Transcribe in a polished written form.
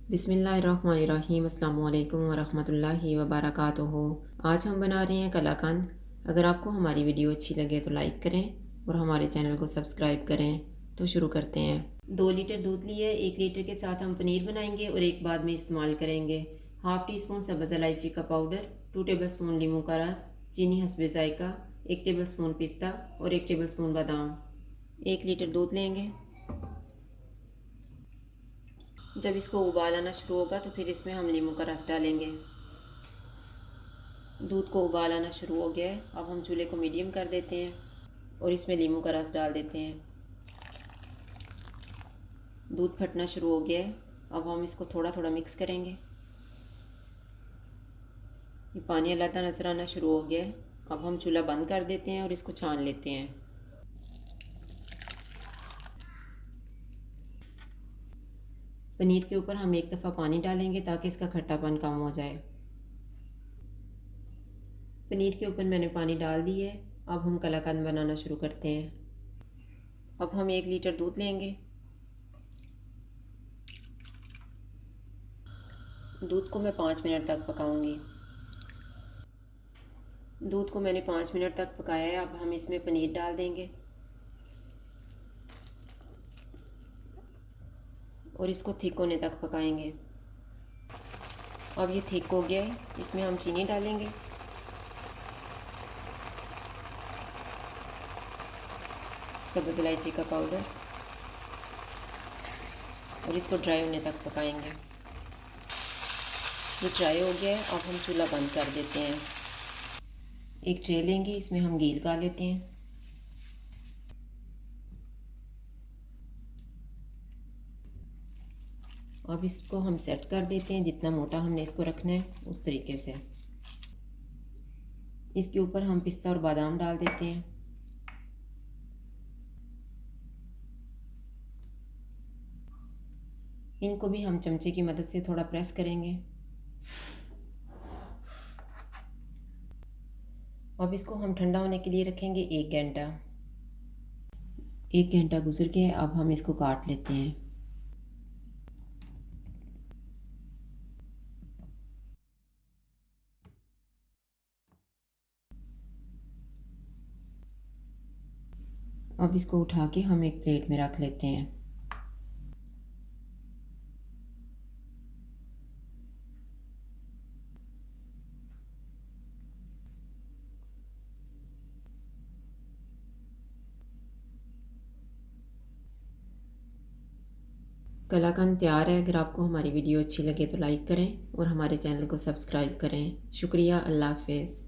बिस्मिल्लाहिर्रहमानिर्रहीम। अस्सलाम वालेकुम वरहमतुल्लाहि वबरकातुहू। आज हम बना रहे हैं कलाकंद। अगर आपको हमारी वीडियो अच्छी लगे तो लाइक करें और हमारे चैनल को सब्सक्राइब करें। तो शुरू करते हैं। 2 लीटर दूध लिए, 1 लीटर के साथ हम पनीर बनाएंगे और एक बाद में इस्तेमाल करेंगे। हाफ़ टी स्पून सब्ज़ इलायची का पाउडर, 2 टेबल स्पून नींबू का रस, चीनी हस्बे जायका, 1 टेबल स्पून पिस्ता और 1 टेबल स्पून बादाम। 1 लीटर दूध लेंगे। जब इसको उबाल आना शुरू होगा तो फिर इसमें हम नींबू का रस डालेंगे। दूध को उबाल आना शुरू हो गया है। अब हम चूल्हे को मीडियम कर देते हैं और इसमें नींबू का रस डाल देते हैं। दूध फटना शुरू हो गया है। अब हम इसको थोड़ा थोड़ा मिक्स करेंगे। ये पानी अलग नज़र आना शुरू हो गया है। अब हम चूल्हा बंद कर देते हैं और इसको छान लेते हैं। पनीर के ऊपर हम एक दफ़ा पानी डालेंगे ताकि इसका खट्टापन कम हो जाए। पनीर के ऊपर मैंने पानी डाल दी है। अब हम कलाकंद बनाना शुरू करते हैं। अब हम 1 लीटर दूध लेंगे। दूध को मैं 5 मिनट तक पकाऊंगी। दूध को मैंने 5 मिनट तक पकाया है। अब हम इसमें पनीर डाल देंगे और इसको थिक होने तक पकाएंगे। अब ये थिक हो गया है। इसमें हम चीनी डालेंगे, सब्ज़ इलायची का पाउडर और इसको ड्राई होने तक पकाएंगे। ये ड्राई हो गया है। अब हम चूल्हा बंद कर देते हैं। एक ट्रे लेंगे, इसमें हम घी लगा लेते हैं। अब इसको हम सेट कर देते हैं। जितना मोटा हमने इसको रखना है उस तरीके से। इसके ऊपर हम पिस्ता और बादाम डाल देते हैं। इनको भी हम चमचे की मदद से थोड़ा प्रेस करेंगे। अब इसको हम ठंडा होने के लिए रखेंगे 1 घंटा। 1 घंटा गुजर गया है। अब हम इसको काट लेते हैं। अब इसको उठा के हम एक प्लेट में रख लेते हैं। कलाकंद तैयार है। अगर आपको हमारी वीडियो अच्छी लगे तो लाइक करें और हमारे चैनल को सब्सक्राइब करें। शुक्रिया। अल्लाह हाफ़िज़।